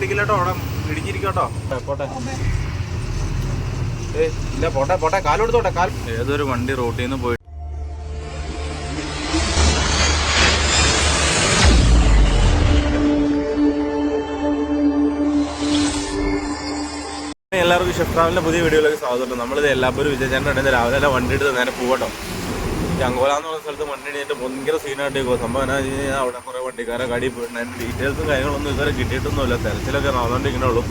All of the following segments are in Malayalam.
പിടിക്കില്ലട്ടോ, അവിടെ ഇടിഞ്ഞിരിക്കട്ടോ. പോട്ടെ, ഇല്ല പോട്ടെ പോട്ടെ, കാലെടുത്തോട്ടെ കാൽ. ഏതൊരു വണ്ടി റോട്ടിൽ നിന്ന് പോയി എല്ലാവർക്കും ഷെഫ് ട്രാവലിൻ്റെ പുതിയ വീഡിയോയിലേക്ക് സ്വാഗതം. നമ്മളിത് എല്ലാവരും വിജയചേട്ടൻ രാവിലെ വണ്ടി എടുത്ത് നേരെ പോകട്ടോ. ചങ്കോല എന്ന് പറഞ്ഞ സ്ഥലത്ത് വണ്ടി എണീറ്റ് ഭയങ്കര സീനായിട്ടേക്കോ. സംഭവം എന്നാ വെച്ച് കഴിഞ്ഞാൽ അവിടെ കുറേ വണ്ടിക്കാരെ കടി പോയിട്ടുണ്ട്. അതിൻ്റെ ഡീറ്റെയിൽസും കാര്യങ്ങളൊന്നും ഇതുവരെ കിട്ടിയിട്ടൊന്നുമില്ല. തെരച്ചിലൊക്കെ നടന്നുകൊണ്ടിരിക്കണേ ഉള്ളൂ.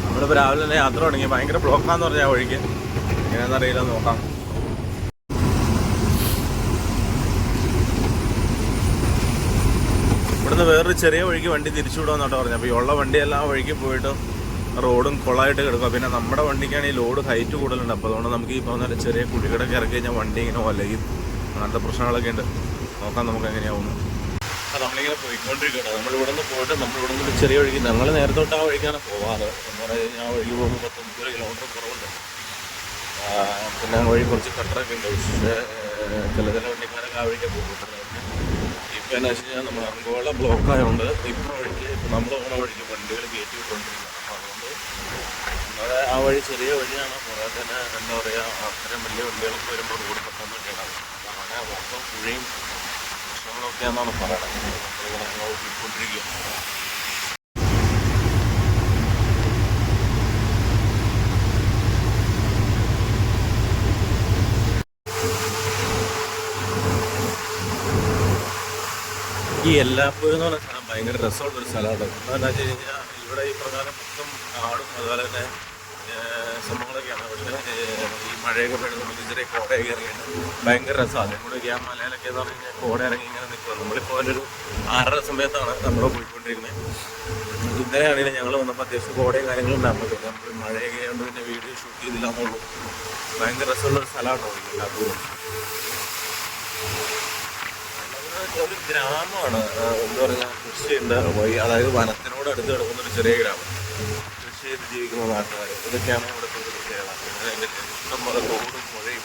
നമ്മളിപ്പോൾ രാവിലെ തന്നെ യാത്ര തുടങ്ങി. ഭയങ്കര ബ്ലോക്കാന്ന് പറഞ്ഞാൽ വഴിക്ക് എങ്ങനെയാണെന്നറിയില്ല, നോക്കാം. ഇവിടുന്ന് വേറൊരു ചെറിയ വഴിക്ക് വണ്ടി തിരിച്ചു വിടുമെന്നോട്ടോ പറഞ്ഞു. അപ്പോൾ ഈ ഉള്ള വണ്ടിയെല്ലാം വഴിക്ക് പോയിട്ട് റോഡും കുളമായിട്ട് കിടക്കുക. പിന്നെ നമ്മുടെ വണ്ടിക്കാണെങ്കിൽ ലോഡ് ഹൈറ്റ് കൂടുതലുണ്ട്. അപ്പോൾ അതുകൊണ്ട് നമുക്ക് ഈ പറഞ്ഞ ചെറിയ കുഴികടൊക്കെ ഇറക്കി കഴിഞ്ഞാൽ വണ്ടി ഇങ്ങനെ വലയും, അങ്ങനത്തെ പ്രശ്നങ്ങളൊക്കെ ഉണ്ട്. നോക്കാം നമുക്ക് എങ്ങനെയാവുന്നു. അപ്പോൾ നമ്മളിങ്ങനെ പോയിക്കൊണ്ടിരിക്കട്ടെ. നമ്മളിവിടെ നിന്ന് പോയിട്ട് നമ്മളിവിടെ നിന്ന് ചെറിയ വഴിക്ക്, ഞങ്ങൾ നേരത്തോട്ട് ആ വഴിക്കാണ് പോവാറ്. എന്ന് പറഞ്ഞു കഴിഞ്ഞാൽ ആ വഴിക്ക് പോകുമ്പോൾ 30 കിലോമീറ്റർ കുറവുണ്ട്. പിന്നെ ആ വഴി കുറച്ച് കട്ടറൊക്കെ ഉണ്ട്. പക്ഷേ ചില വണ്ടിക്കാരൊക്കെ ആ വഴിക്ക് പോകുന്നുണ്ട്. ഇപ്പം എന്താ വെച്ച് കഴിഞ്ഞാൽ നമ്മൾ അങ്കോള ബ്ലോക്കായതുകൊണ്ട് ഇപ്പോൾ വഴിക്ക് നമ്മൾ പോകുന്ന വഴിക്ക് വണ്ടികൾ കയറ്റി വിട്ടുകൊണ്ടിരിക്കുന്നത്. അത് ആ വഴി ചെറിയ വഴിയാണ്. കുറേ തന്നെ എന്താ പറയുക, അത്രയും വലിയ വണ്ടികളൊക്കെ വരുമ്പോൾ റോഡ് പെട്ടെന്നൊക്കെ ഉണ്ടാകും. അങ്ങനെ മൊത്തം കുഴിയും പ്രശ്നങ്ങളൊക്കെയാണെന്നാണ് പറയുന്നത്. നമ്മളിങ്ങനെ ഞങ്ങൾ പോയിക്കൊണ്ടിരിക്കുക. ഈ എല്ലാപ്പൂരും എന്ന് പറഞ്ഞ സ്ഥലം ഭയങ്കര രസമുള്ളൊരു സ്ഥലമാണ്. എന്താണെന്ന് വെച്ച് കഴിഞ്ഞാൽ ഇവിടെ ഈ പ്രകാരം മൊത്തം കാടും അതുപോലെ തന്നെ സംഭവങ്ങളൊക്കെയാണ്. പക്ഷേ ഈ മഴയൊക്കെ പെയ്യുന്ന സമയത്ത് ചെറിയ കോടയൊക്കെ ഇറങ്ങിയിട്ട് ഭയങ്കര രസമാണ്. അതുകൊണ്ട് ആ മലയിലൊക്കെ എന്ന് പറഞ്ഞു കഴിഞ്ഞാൽ കോട ഇറങ്ങി ഇങ്ങനെ നിൽക്കുക. നമ്മളിപ്പോൾ ഒരു 6:30 സമയത്താണ് നമ്മൾ പോയിക്കൊണ്ടിരിക്കുന്നത്. ഇന്നലെയാണെങ്കിലും ഞങ്ങൾ വന്നപ്പോൾ അത്യാവശ്യം കോടയും കാര്യങ്ങളും ഉണ്ടാകുന്നത്. നമ്മൾ മഴയൊക്കെ ആയതുകൊണ്ട് പിന്നെ വീഡിയോ ഷൂട്ട് ചെയ്തില്ല എന്നുള്ളൂ. ഭയങ്കര രസമുള്ളൊരു സ്ഥലമാണോ എല്ലാപ്പോഴും. ഒരു ഗ്രാമമാണ്. എന്താ പറയുക, കൃഷിയുണ്ട്. അതായത് വനത്തിനോട് അടുത്ത് കിടക്കുന്നൊരു ചെറിയ ഗ്രാമം. കൃഷി ചെയ്ത് ജീവിക്കുന്ന നാട്ടുകാർ, ഇതൊക്കെയാണ് ഇവിടുത്തെ ഒരു പ്രത്യേകത. പിന്നെ ഇഷ്ടംപോലെ തോടും പുഴയും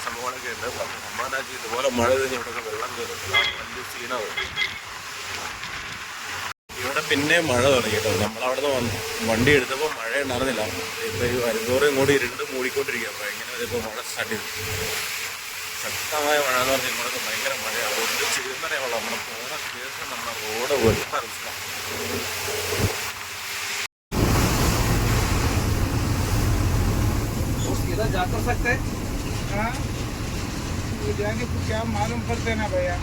സംഭവങ്ങളൊക്കെ ഉണ്ട്. സമ്മാനാജി ഇതുപോലെ മഴ കഴിഞ്ഞ് ഇവിടെയൊക്കെ വെള്ളം കയറും. വലിയ സീനാണ് ഇവിടെ. പിന്നെ മഴ തുടങ്ങി കേട്ടോ. നമ്മളവിടെ നിന്ന് വണ്ടി എടുത്തപ്പോൾ മഴ ഉണ്ടായിരുന്നില്ല. ഇപ്പോൾ ഈ വരുന്നോറും ഇങ്ങോട്ട് ഇരുണ്ട് മൂടിക്കൊണ്ടിരിക്കുക. അപ്പോൾ എങ്ങനെ ഇതിപ്പോൾ മഴ സ്റ്റാർട്ട് ചെയ്തു. ശക്തമായ മഴ എന്ന് പറഞ്ഞാൽ ഇങ്ങോട്ടൊക്കെ ഭയങ്കര മഴയാണ്. റോഡ് ചെയ്യുന്നറിയാവുള്ളൂ. നമ്മുടെ പോകുന്ന കേസ് നമ്മുടെ റോഡ് വെളുത്ത റിസ്ക്കാണ്. जा तो सकते हैं, हाँ वो जाएंगे तो क्या मालूम करते ना भैया.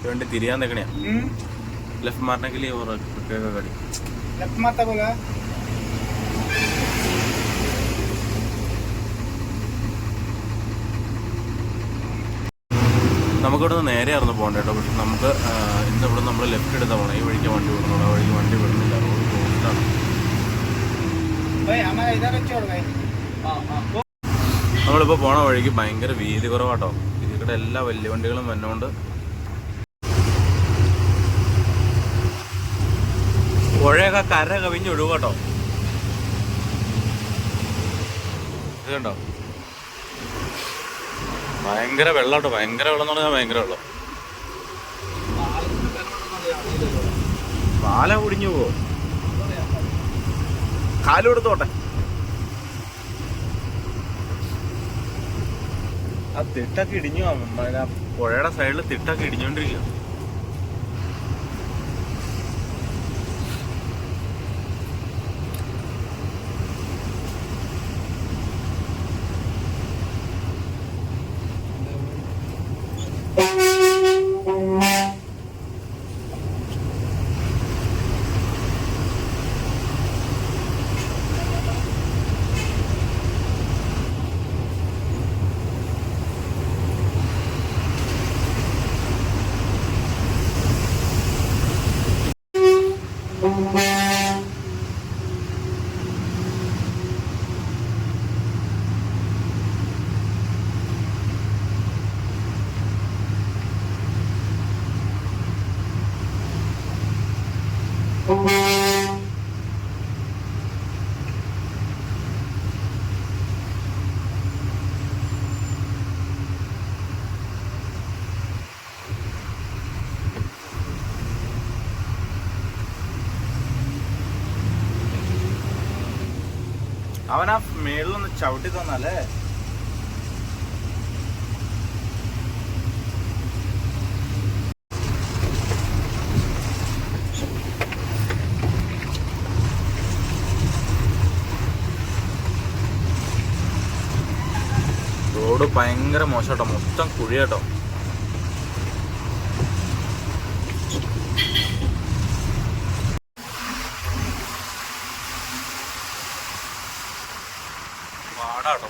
वंडी तिरियान देखने लेफ्ट मारने के लिए और रुकेगा गाड़ी. लेफ्ट मारता बोला. നമുക്കിവിടെ നിന്ന് നേരെയായിരുന്നു പോകേണ്ടത് കേട്ടോ. പക്ഷെ നമുക്ക് ഇന്ന് ഇവിടെ നമ്മൾ ലെഫ്റ്റ് എടുത്താൽ പോകണം. ഈ വഴിക്ക് വണ്ടി വിടുന്നുള്ളൂ. ആ വഴിക്ക് വണ്ടി വിടുന്നില്ല. റോഡ് ക്ലോസ്ഡാണ്. നമ്മളിപ്പോൾ പോണ വഴിക്ക് ഭയങ്കര വീതി കുറവാട്ടോ. ഇതിൽക്കൂടെ എല്ലാ വലിയ വണ്ടികളും വന്നുകൊണ്ട് പുഴയൊക്കെ കര കവിഞ്ഞൊഴുകും കേട്ടോ. ഇത് കണ്ടോ, ഭയങ്കര വെള്ളം കേട്ടോ. ഭയങ്കര വെള്ളം എന്ന് പറഞ്ഞാൽ ഭയങ്കര വെള്ളം. പാല കുടിഞ്ഞു പോവോ? കാല് കൊടുത്തോട്ടെ. ആ തിട്ടൊക്കെ ഇടിഞ്ഞു. പുഴയുടെ സൈഡിൽ തിട്ടൊക്കെ ഇടിഞ്ഞോണ്ടിരിക്കുക. അവൻ ആ മേളിലൊന്ന് ചവിട്ടി തന്നല്ലേ. റോഡ് ഭയങ്കര മോശം, മൊത്തം കുഴി കേട്ടോ. പാടാട്ടോ.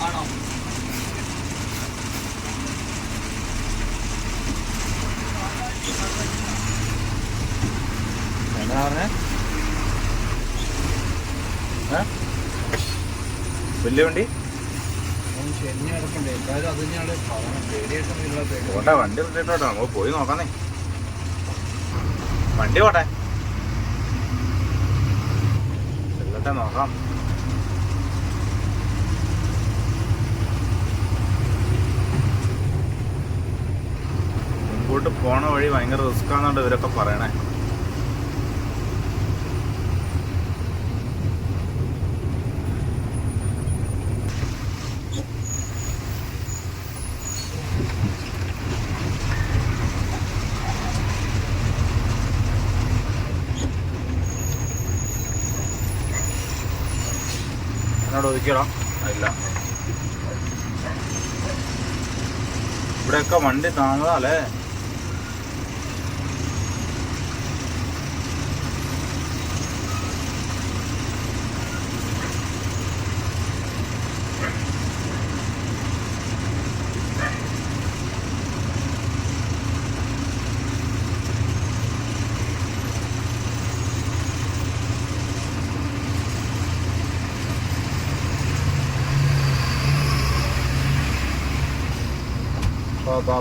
ആണോ? എന്താ പറഞ്ഞേ? വലിയ വണ്ടി ചെന്നി കിടക്കണ്ടേ? എന്തായാലും അത് തന്നെയാണ് പേടിയായിട്ടൊന്നുമില്ല. പോട്ടെ, വണ്ടി വിട്ടിട്ടോ, നമുക്ക് പോയി നോക്കാന്നേ. വണ്ടി പോട്ടെ, ചെല്ലട്ടെ, നോക്കാം. മുമ്പോട്ട് പോണ വഴി ഭയങ്കര റിസ്ക്കാന്നുണ്ട് ഇവരൊക്കെ പറയണേ. എന്നോട് ഒതുക്കിയടാ. ഇല്ല, ഇവിടെയൊക്കെ വണ്ടി താങ്ങാല്ലേ. ബാ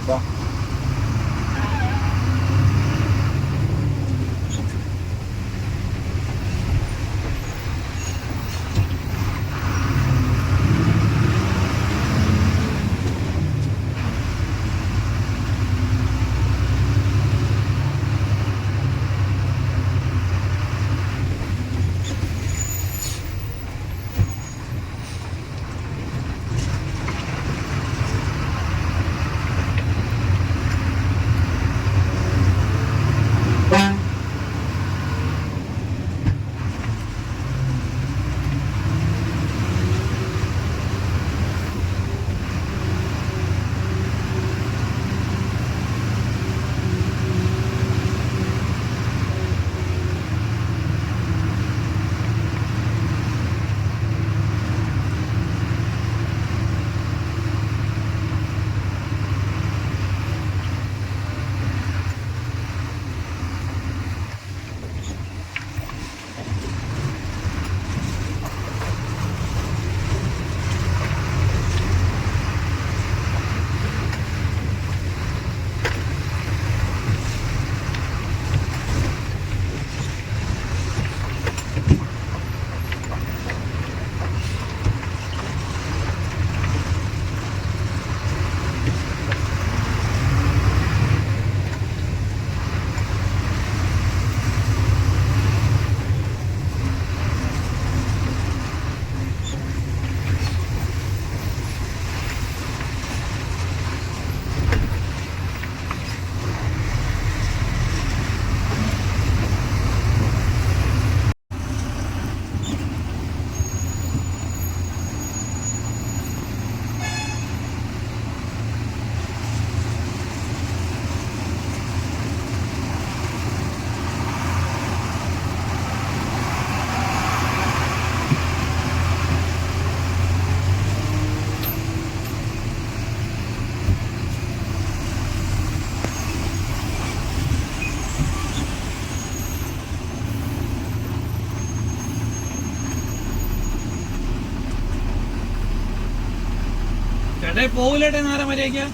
ചേട്ടാ പോവില്ലേട്ടെ നേരം വരെയൊക്കെ.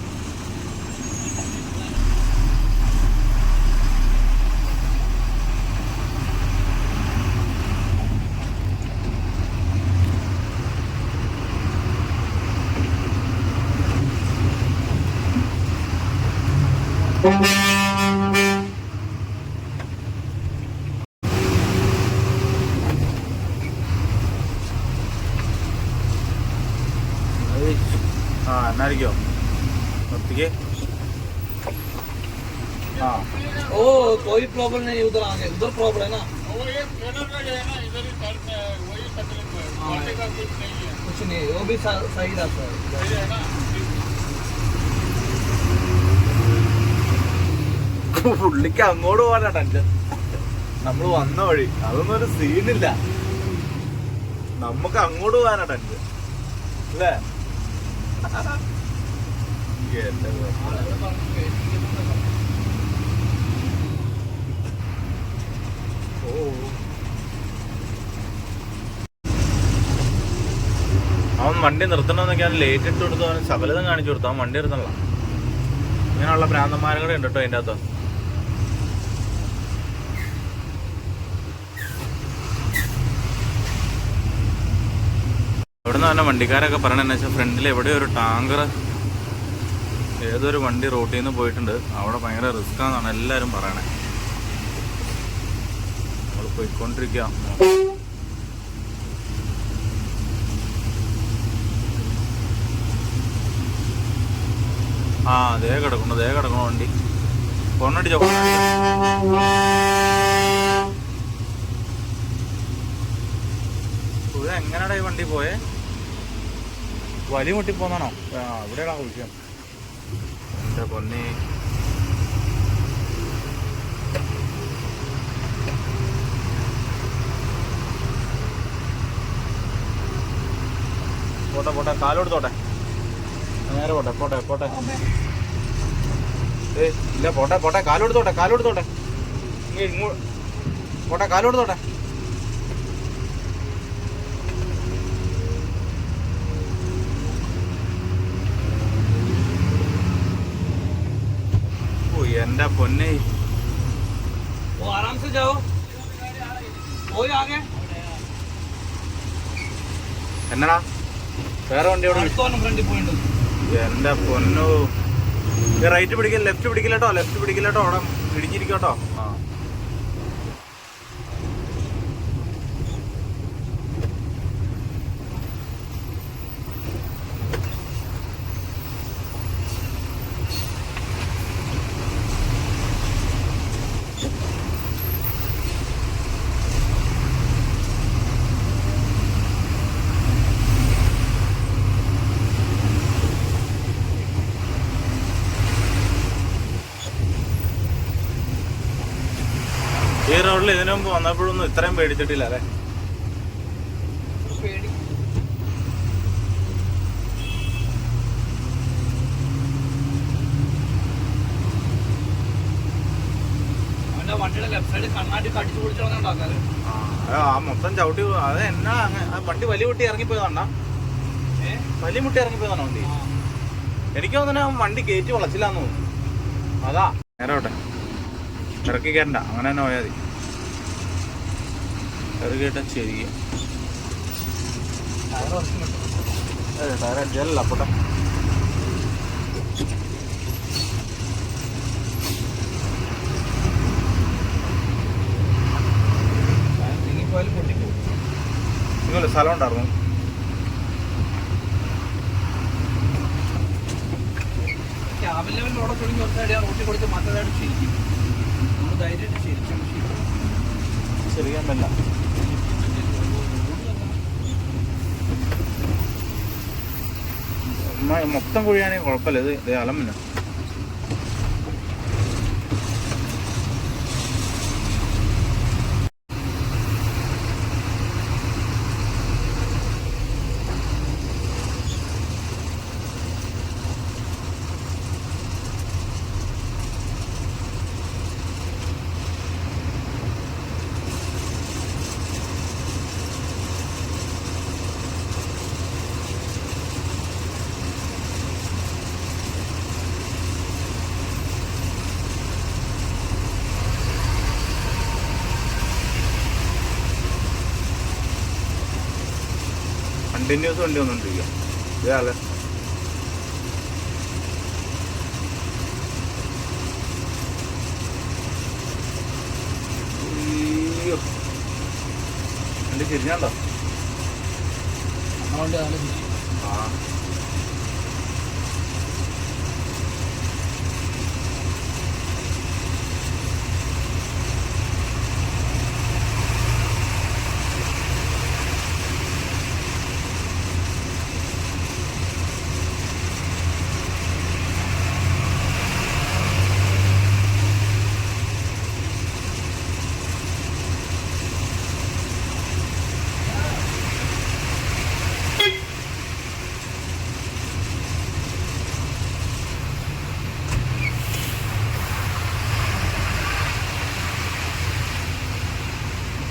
ആ എന്നായിരിക്കോ നിർത്തിക്കേ. ആ ओ कोई प्रॉब्लम नहीं, उधर आगे उधर प्रॉब्लम है ना. वो ये ट्रेलर का जो है ना इधर ही वही तकलीफ है, बाकी का कुछ नहीं है, कुछ नहीं, वो भी सही रहता है. सही है ना. പുള്ളിക്ക് അങ്ങോട്ട് പോകാനാ ടെൻഷൻ. നമ്മൾ വന്ന വഴി അതൊന്നും ഒരു സീനില്ല, നമുക്ക് അങ്ങോട്ട് പോകാനാ ടെൻഷൻ അല്ലേ? എന്റെ അവൻ വണ്ടി നിർത്തണമെന്നൊക്കെ അവൻ ലേറ്റ് ഇട്ട് കൊടുത്തു, അവന് സകലതും കാണിച്ചു കൊടുത്തു. അവൻ വണ്ടി നിർത്തണല്ലോ. ഇങ്ങനെയുള്ള ഭ്രാന്തന്മാരും കൂടെ ഉണ്ട് കേട്ടോ അതിൻ്റെ അകത്ത്. ഇവിടെ നിന്ന് തന്നെ വണ്ടിക്കാരൊക്കെ പറയണെന്ന് വെച്ചാൽ ഫ്രണ്ടിൽ എവിടെ ഒരു ടാങ്കർ ഏതൊരു വണ്ടി റോട്ടിൽ നിന്ന് പോയിട്ടുണ്ട്, അവിടെ ഭയങ്കര റിസ്ക് ആണെന്നാണ് എല്ലാവരും പറയണേ. നമ്മൾ പോയിക്കൊണ്ടിരിക്കുക. ആ ദേ കിടക്കണു വണ്ടി. കൊണ്ടടിച്ചോ ഇത് എങ്ങനെയാടാ ഈ വണ്ടി പോയേ? വലി മുട്ടി പോന്നാണോ? ആ ഇവിടെയാണോ വിഷയം? എന്റെ പൊന്നി, പോട്ടെ കാലോടുത്തോട്ടെ, നേരെ പോട്ടെ. ഇല്ല പോട്ടെ കാലോടുത്തോട്ടെ. പോട്ടെ കാലോടുത്തോട്ടെ. എന്റെ പൊന്നെ, वो आराम से जाओ, कोई आगे എന്നടാ വേറെ വണ്ടി അവിടെ ഫ്രണ്ടിൽ പോയിട്ടുണ്ട്. എന്റെ പൊന്നു, റൈറ്റ് പിടിക്കില്ല, ലെഫ്റ്റ് പിടിക്കില്ലട്ടോ, അവിടെ ഇടിഞ്ഞിരിക്കട്ടോ. ആ ഈ റോഡിൽ ഇതിനു മുമ്പ് വന്നപ്പോഴൊന്നും ഇത്രയും പേടിച്ചിട്ടില്ല അല്ലേ? പേടി അവന്റെ വണ്ടിയുടെ ലെഫ്റ്റ് സൈഡ് കണ്ണാടി കടിച്ചു പിടിച്ചോണ്ടാക്കാല്. ആ മൊത്തം ചവിട്ടി. അത് എന്നാ വണ്ടി വലിയ മുട്ടി ഇറങ്ങിപ്പോയതാണ്ടാ? വലിയ മുട്ടി ഇറങ്ങിപ്പോയതാണോ വണ്ടി? എനിക്ക് തോന്നുന്നു വണ്ടി കയറ്റി വളച്ചില്ലാന്ന് തോന്നുന്നു. അതാ നേരോട്ടെ, ഇറക്കി കയറണ്ട, അങ്ങനെ തന്നെ പോയാൽ മതി. ഇറക്കി കേട്ടാ ശരി. ടയർ അടിച്ചാലല്ല പോട്ടെ. നിങ്ങള് സ്ഥലം ഉണ്ടായിരുന്നു? ക്യാബിൻ ലെവലിൽ ഓടെ തുടങ്ങി ഒറ്റ റോട്ടിൽ കൊടുത്ത് മറ്റേതായിട്ട് ശരിക്കും നമ്മൾ ധൈര്യമായിട്ട് ശരിക്കും ചെറിയാൻ പറ്റില്ല. മൊത്തം കുഴിയാണെങ്കിൽ കുഴപ്പമില്ല. ഇത് അലമില്ല. കണ്ടിന്യൂസ് വണ്ടി വന്നോണ്ടിരിക്കുക. ഇതാല്ലേ വണ്ടി തിരിഞ്ഞാണ്ടോ? നമ്മുടെ വണ്ടി നല്ല തിരിച്ചു. ആ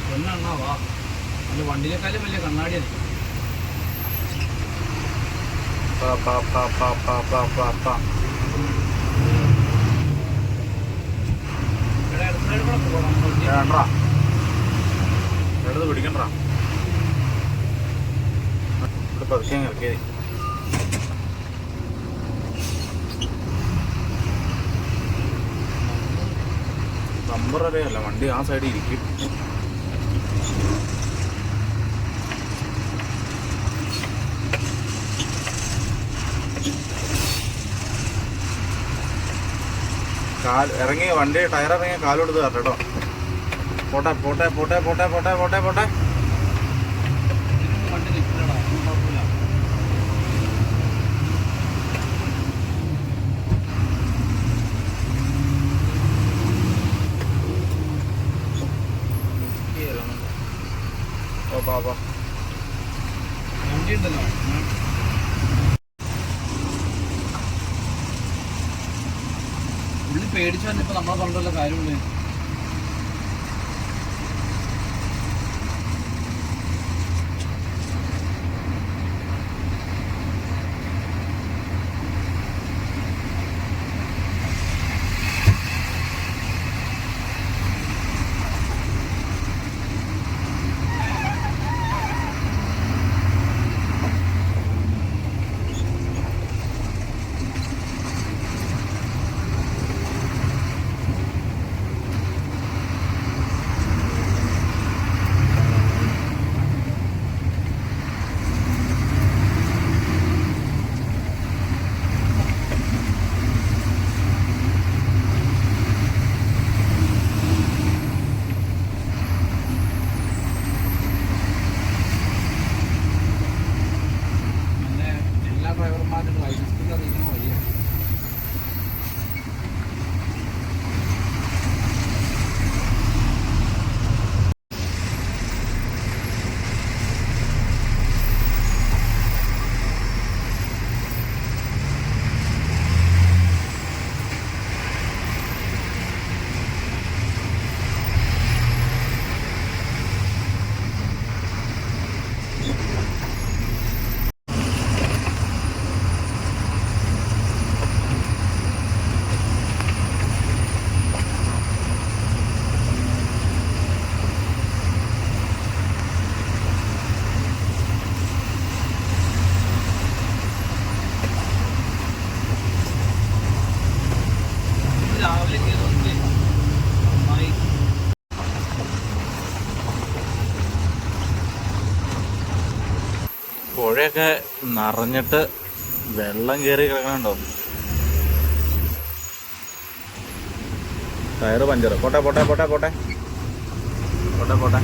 പൊന്നെണ്ണാ വാ. നല്ല വണ്ടിയിലേക്കാളും വലിയ കണ്ണാടിയായിരിക്കും. എടുത്ത് പിടിക്കണ്ട ഇവിടെ പതുക്കെ ഇറക്കിയത്. നമ്പർ അറിയാമല്ല, വണ്ടി ആ സൈഡിൽ ഇരിക്കും. ഇറങ്ങി വണ്ടി ടയർ ഇറങ്ങി കാലെടുത്ത് തരട്ടെ കേട്ടോ. പോട്ടെ പോട്ടെ പോട്ടെ പോട്ടെ പോട്ടെ പോട്ടെ പോട്ടെ. വണ്ടി നിൽക്കില്ലടാ, കുഴപ്പമില്ല. വണ്ടി ഉണ്ടല്ലോ. പുള്ളി പേടിച്ചു വന്നിപ്പോ നമ്മളെ പറഞ്ഞല്ലോ കാര്യമുള്ളൂ. ഡ്രൈവർമാരുടെ ലൈസൻസിൽ അറിയിക്കുന്ന വഴിയാണ്. രാവിലെ കയറുന്നില്ലേ നന്നായി. പുഴയൊക്കെ നിറഞ്ഞിട്ട് വെള്ളം കയറി കിടക്കണുണ്ടോ? Tyre puncture. പോട്ടെ പോട്ടെ പോട്ടെ പോട്ടെ പോട്ടെ പോട്ടെ.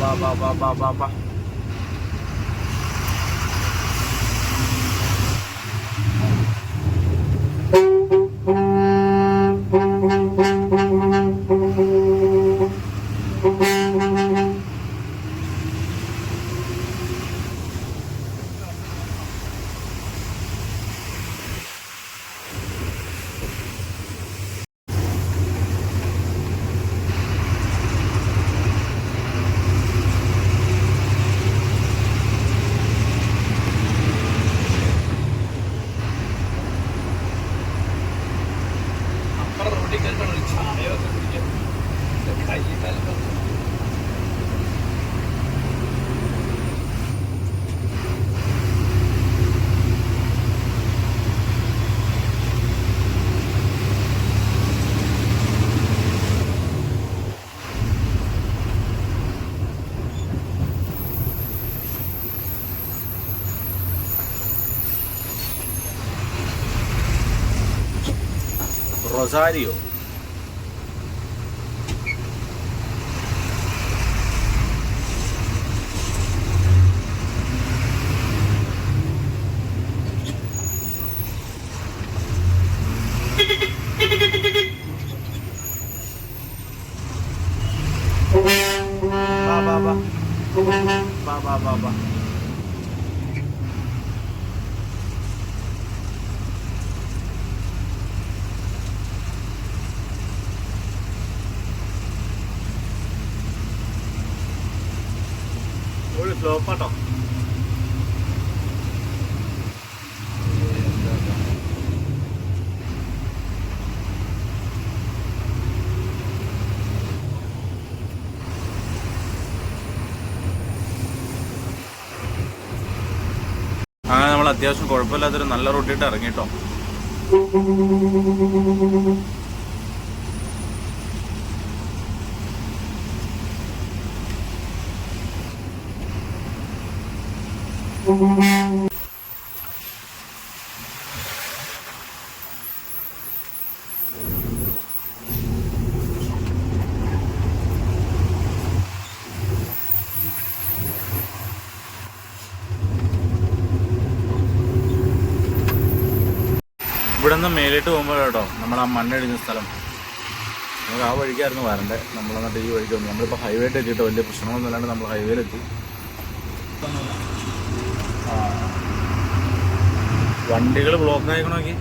ബാ ബാ ബാ ബാ ബാ ബാ. റൊസാരിയോ. ബാ. ഒരു ഫ്ലോപ്പാട്ടോ. അങ്ങനെ നമ്മൾ അത്യാവശ്യം കുഴപ്പമില്ലാത്തൊരു നല്ല റൂട്ടിട്ട് ഇറങ്ങിട്ടോ. ഇവിടെ നിന്ന് മേലിട്ട് പോകുമ്പോൾ കേട്ടോ നമ്മൾ ആ മണ്ണിടിഞ്ഞ സ്ഥലം, നമുക്ക് ആ വഴിക്കായിരുന്നു വരണ്ടേ. നമ്മൾ എന്നിട്ട് ഈ വഴിക്ക് വന്നു. നമ്മളിപ്പോൾ ഹൈവേയിൽ എത്തിയിട്ട് വലിയ പ്രശ്നങ്ങളൊന്നും ഇല്ലാണ്ട് നമ്മൾ ഹൈവേയിലെത്തി. വണ്ടികൾ ബ്ലോക്ക് ആയിക്കണോക്കി.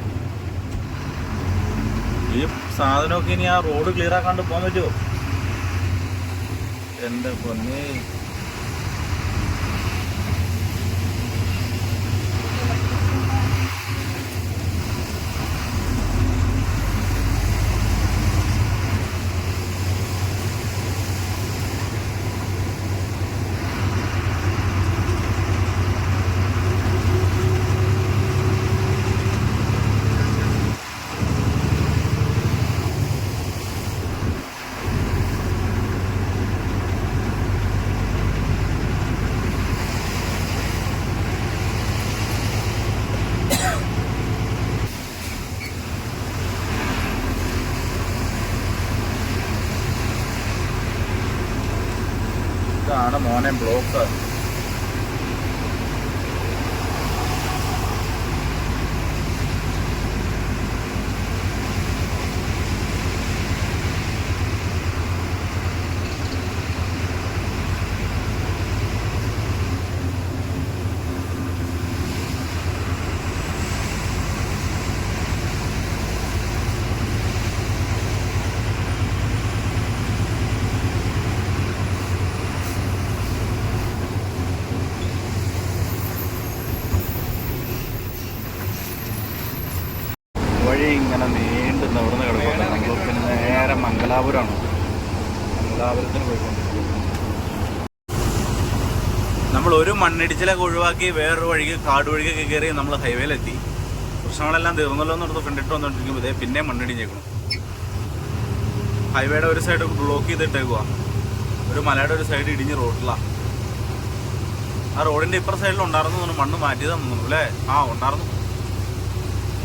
ഈ സാധനമൊക്കെ ഇനി ആ റോഡ് ക്ലിയർ ആക്കാണ്ട് പോകാൻ പറ്റുമോ? എൻ്റെ പൊന്നേ. ഇതാണ് മോനെ ബ്ലോക്ക്. വഴി ഇങ്ങനെ നീണ്ടു നിവർന്ന് കിടക്കുന്നത്. നമ്മൾ പിന്നെ നേരെ മംഗലാപുരമാണ്. മംഗലാപുരത്തിന് പോയിക്കൊണ്ടിരിക്കുന്നത്. നമ്മൾ ഒരു മണ്ണിടിച്ചിലൊക്കെ ഒഴിവാക്കി വേറൊരു വഴിക്ക് കാട് വഴിക്കൊക്കെ കയറി നമ്മൾ ഹൈവേയിലെത്തി. പ്രശ്നങ്ങളെല്ലാം തീർന്നല്ലോ എന്നോർത്ത് ഫ്രണ്ടിട്ട് വന്നുകൊണ്ടിരിക്കുമ്പോൾ ഇതേ പിന്നെ മണ്ണിടിഞ്ഞേക്കണം. ഹൈവേയുടെ ഒരു സൈഡ് ബ്ലോക്ക് ചെയ്തിട്ടേക്കുക. ഒരു മലയുടെ ഒരു സൈഡ് ഇടിഞ്ഞ് റോഡിലാണ്. ആ റോഡിൻ്റെ ഇപ്പുറ സൈഡിൽ ഉണ്ടായിരുന്നു തോന്നുന്നു, മണ്ണ് മാറ്റിയതാണെന്ന് തോന്നുന്നു അല്ലേ? ആ ഉണ്ടായിരുന്നു.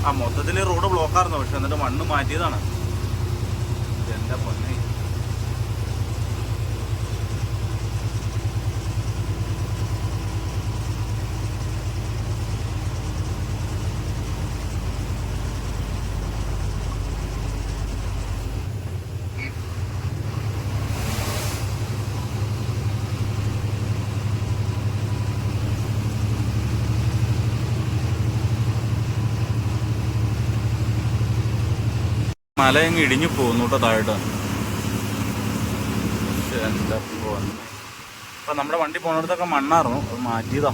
ആ മൊത്തത്തിൽ റോഡ് ബ്ലോക്കായിരുന്നു, പക്ഷെ എന്നിട്ട് മണ്ണ് മാറ്റിയതാണ്. എൻ്റെ പൊന്നെ. മല അങ്ങ് ഇടിഞ്ഞു പോകുന്നു കേട്ടോ താഴോട്ട്. എന്താ പോന്നെ. അപ്പം നമ്മുടെ വണ്ടി പോകുന്നിടത്തൊക്കെ മണ്ണായിരുന്നു, അത് മാറ്റിയതാ.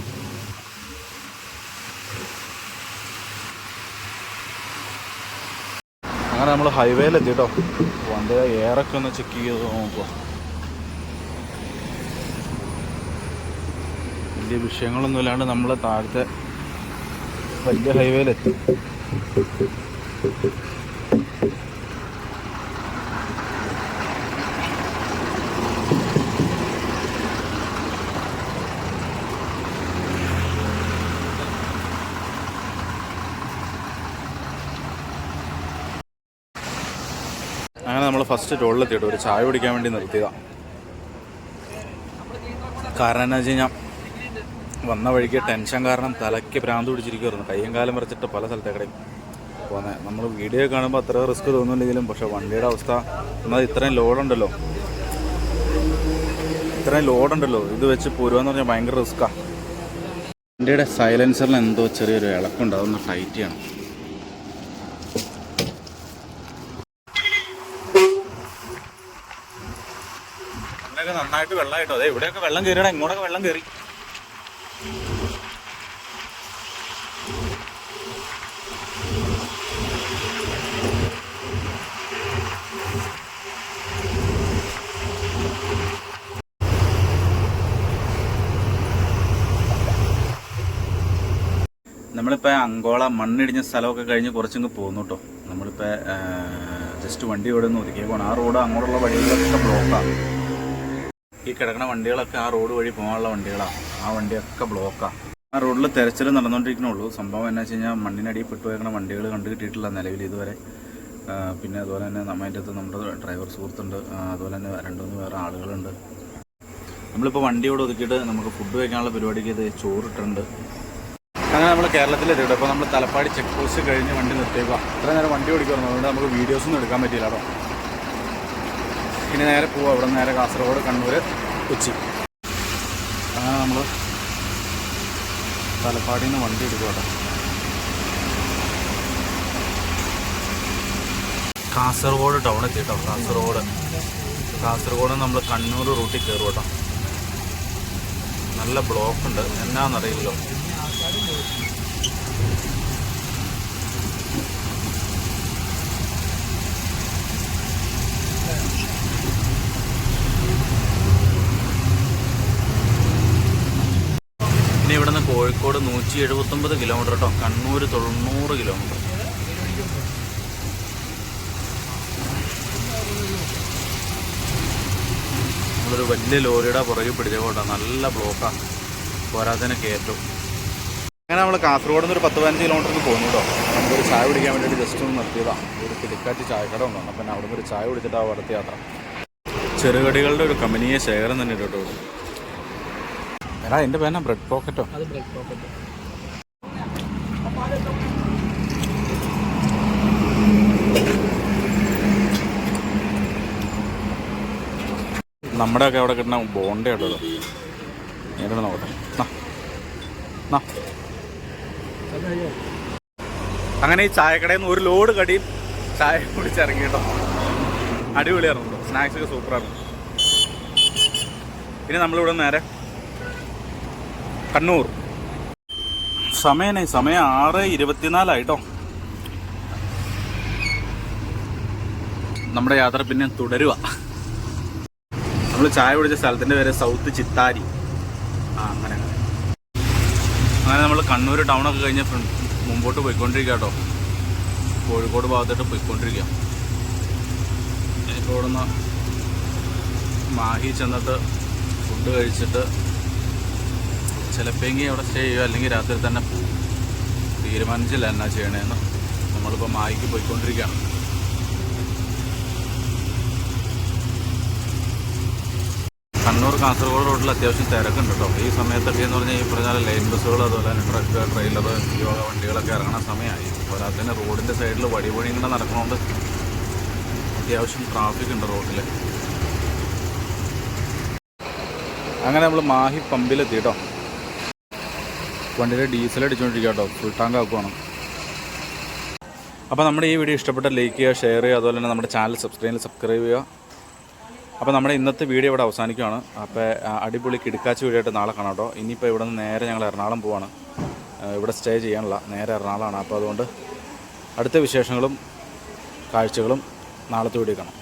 അങ്ങനെ നമ്മൾ ഹൈവേയിലെത്തി കേട്ടോ. വണ്ടി എയറൊക്കെ ഒന്ന് ചെക്ക് ചെയ്ത് നോക്കുക. വലിയ വിഷയങ്ങളൊന്നും ഇല്ലാണ്ട് നമ്മൾ താഴത്തെ വലിയ ഹൈവേയിലെത്തി. ഫസ്റ്റ് ടോളിലെത്തിയിട്ട് ഒരു ചായ കുടിക്കാൻ വേണ്ടി നിർത്തിയതാണ്. കാരണം എന്താ വെച്ച് കഴിഞ്ഞാൽ വന്ന വഴിക്ക് ടെൻഷൻ കാരണം തലയ്ക്ക് ഭ്രാന്ത് പിടിച്ചിരിക്കുമായിരുന്നു. കയ്യും കാലം വരച്ചിട്ട് പല സ്ഥലത്തേക്കടയും പോകുന്നത്. നമ്മൾ വീഡിയോ കാണുമ്പോൾ അത്ര റിസ്ക് തോന്നുന്നുണ്ടെങ്കിലും പക്ഷേ വണ്ടിയുടെ അവസ്ഥ എന്നാൽ ഇത്രയും ലോഡുണ്ടല്ലോ, ഇത് വെച്ച് പോരുവാന്ന് പറഞ്ഞാൽ ഭയങ്കര റിസ്ക്കാണ്. വണ്ടിയുടെ സൈലൻസറിൽ എന്തോ ചെറിയൊരു ഇളക്കുണ്ട്, അതൊന്ന് ടൈറ്റ് ചെയ്യണം. ഇവിടെയൊക്കെ നന്നായിട്ട് വെള്ളമായിട്ടോ, അതെ ഇവിടെയൊക്കെ വെള്ളം കയറിയടാ, ഇങ്ങോട്ടൊക്കെ വെള്ളം കയറി. നമ്മളിപ്പോൾ അങ്കോള മണ്ണിടിഞ്ഞ സ്ഥലമൊക്കെ കഴിഞ്ഞ് കുറച്ചങ്ങ് പോകുന്നു കേട്ടോ. നമ്മളിപ്പോൾ ജസ്റ്റ് വണ്ടി ഇവിടെ നിന്ന് ഒതുക്കിയ പോകണം. ആ റോഡ് അങ്ങോട്ടുള്ള വഴികളൊക്കെ ബ്ലോക്കാണ്. ഈ കിടക്കുന്ന വണ്ടികളൊക്കെ ആ റോഡ് വഴി പോകാനുള്ള വണ്ടികളാണ്. ആ വണ്ടിയൊക്കെ ബ്ലോക്കാണ്. ആ റോഡിൽ തെരച്ചിൽ നടന്നുകൊണ്ടിരിക്കണുള്ളൂ. സംഭവം എന്നാ വെച്ച് കഴിഞ്ഞാൽ മണ്ണിനടിയിൽ പെട്ടുപോയിരിക്കുന്ന വണ്ടികൾ കണ്ടു കിട്ടിയിട്ടില്ല നിലവിൽ ഇതുവരെ. പിന്നെ അതുപോലെ തന്നെ അതിൻ്റെ അകത്ത് നമ്മുടെ ഡ്രൈവർ സുഹൃത്തുണ്ട്, അതുപോലെ തന്നെ 2-3 വേറെ ആളുകളുണ്ട്. നമ്മളിപ്പോൾ വണ്ടിയോട് ഒതുക്കിയിട്ട് നമുക്ക് ഫുഡ് വയ്ക്കാനുള്ള പരിപാടിക്ക് ഇത് ചോറിട്ടുണ്ട്. അങ്ങനെ നമ്മൾ കേരളത്തിലെത്തിയിട്ട് അപ്പോൾ നമ്മൾ തലപ്പാടി ചെക്ക് പോസ്റ്റ് കഴിഞ്ഞ് വണ്ടി നിർത്തിയേക്കുക. ഇത്ര നേരം വണ്ടി ഓടിക്കുന്നു, അതുകൊണ്ട് നമുക്ക് വീഡിയോസൊന്നും എടുക്കാൻ പറ്റില്ല കേട്ടോ. ഇനി നേരെ പോവുക, അവിടെ നിന്ന് നേരെ കാസർഗോഡ്, കണ്ണൂർ, കൊച്ചി. അങ്ങനെ നമ്മൾ തലപ്പാടിയിൽ നിന്ന് വണ്ടി എടുക്കുക കേട്ടോ. കാസർഗോഡ് ടൗൺ എത്തി കേട്ടോ. കാസർഗോഡ് നമ്മൾ കണ്ണൂർ റൂട്ടിൽ കയറും കേട്ടോ. നല്ല ബ്ലോക്ക് ഉണ്ട്, എന്നാന്നറിയില്ലോ. ഇനി ഇവിടുന്ന് കോഴിക്കോട് 179 കിലോമീറ്റർ കേട്ടോ. കണ്ണൂർ 90 കിലോമീറ്റർ. നമ്മളൊരു വലിയ ലോറിയുടെ പുറകിൽ പിടിച്ചോട്ടോ. നല്ല ബ്ലോക്കാണ്, പോരാത്തതിനെ കയറ്റും. അങ്ങനെ നമ്മൾ കാസർഗോഡ് നിന്ന് ഒരു 10-15 കിലോമീറ്ററിന് പോകുന്നു കേട്ടോ. നമുക്കൊരു ചായ കുടിക്കാൻ വേണ്ടിയിട്ട് ജസ്റ്റ് ഒന്ന് നിർത്തിയതാണ്. ഒരു കിടക്കാറ്റ് ചായക്കട ഒന്നാണ്. അപ്പം അവിടെ നിന്ന് ഒരു ചായ കുടിച്ചിട്ടാണ് അടുത്ത യാത്ര. ചെറുകടികളുടെ ഒരു കമ്പനിയെ ശേഖരം തന്നെ കേട്ടോ. എടാ എൻ്റെ പേന ബ്രെഡ് പോക്കറ്റോ? അത് ബ്രെഡ് പോക്കറ്റ്. നമ്മുടെയൊക്കെ അവിടെ കിട്ടുന്ന ബോണ്ട കേട്ടോ. നേരിട്ട് നോക്കട്ടെ. അങ്ങനെ ഈ ചായക്കടയിൽ നിന്ന് ഒരു ലോഡ് കടിയും ചായ കുടിച്ചിറങ്ങി കേട്ടോ. അടിപൊളിയായിരുന്നു, സ്നാക്സ് ഒക്കെ സൂപ്പറായിരുന്നു. ഇനി നമ്മളിവിടെ നേരെ കണ്ണൂർ. സമയം 6:24 നമ്മുടെ യാത്ര പിന്നെ തുടരുക. നമ്മൾ ചായ കുടിച്ച സ്ഥലത്തിൻ്റെ പേര് സൗത്ത് ചിത്താരി. അങ്ങനെ നമ്മൾ കണ്ണൂർ ടൗണൊക്കെ കഴിഞ്ഞ് മുമ്പോട്ട് പോയിക്കൊണ്ടിരിക്കുക കേട്ടോ. കോഴിക്കോട് ഭാഗത്തോട്ട് പോയിക്കൊണ്ടിരിക്കുക. ഇപ്പോൾ ഇവിടുന്ന് മാഹി ചെന്നിട്ട് ഫുഡ് കഴിച്ചിട്ട് ചിലപ്പോഴെങ്കിൽ അവിടെ സ്റ്റേ ചെയ്യുക, അല്ലെങ്കിൽ രാത്രി തന്നെ പോകും. തീരുമാനിച്ചില്ല എന്നാ ചെയ്യണേന്ന്. നമ്മളിപ്പോൾ മാഹിക്ക് പോയിക്കൊണ്ടിരിക്കുകയാണ്. കണ്ണൂർ കാസർഗോഡ് റോഡിൽ അത്യാവശ്യം തിരക്കുണ്ട് കേട്ടോ. ഈ സമയത്തൊക്കെ എന്ന് പറഞ്ഞാൽ ഈ പറഞ്ഞാൽ ലൈൻ ബസ്സുകൾ, അതുപോലെ തന്നെ ട്രക്ക്, ട്രെയിലർ, യോഗ വണ്ടികളൊക്കെ ഇറങ്ങുന്ന സമയമായി. പോരാതെ തന്നെ റോഡിൻ്റെ സൈഡിൽ വഴി ഇങ്ങനെ നടക്കുന്നതുകൊണ്ട് അത്യാവശ്യം ട്രാഫിക് ഉണ്ട് റോഡിൽ. അങ്ങനെ നമ്മൾ മാഹി പമ്പിലെത്തി കേട്ടോ. വണ്ടിയിൽ ഡീസൽ അടിച്ചുകൊണ്ടിരിക്കുക കേട്ടോ. ഫുൾ ടാങ്ക് ആക്കുവാണ്. അപ്പോൾ നമ്മുടെ ഈ വീഡിയോ ഇഷ്ടപ്പെട്ട ലൈക്ക് ചെയ്യുക, ഷെയർ ചെയ്യുക, അതുപോലെ തന്നെ നമ്മുടെ ചാനൽ സബ്സ്ക്രൈബ് ചെയ്യുക. അപ്പോൾ നമ്മുടെ ഇന്നത്തെ വീഡിയോ ഇവിടെ അവസാനിക്കുകയാണ്. അപ്പോൾ അടിപൊളി കിടക്കാച്ച് വീഡിയോ ആയിട്ട് നാളെ കാണാം കേട്ടോ. ഇനിയിപ്പോൾ ഇവിടെ നിന്ന് നേരെ ഞങ്ങൾ എറണാകുളം പോവാണ്. ഇവിടെ സ്റ്റേ ചെയ്യാനുള്ള നേരെ എറണാകുളമാണ്. അപ്പോൾ അതുകൊണ്ട് അടുത്ത വിശേഷങ്ങളും കാഴ്ചകളും നാളത്തെ വീഡിയോ കാണാം.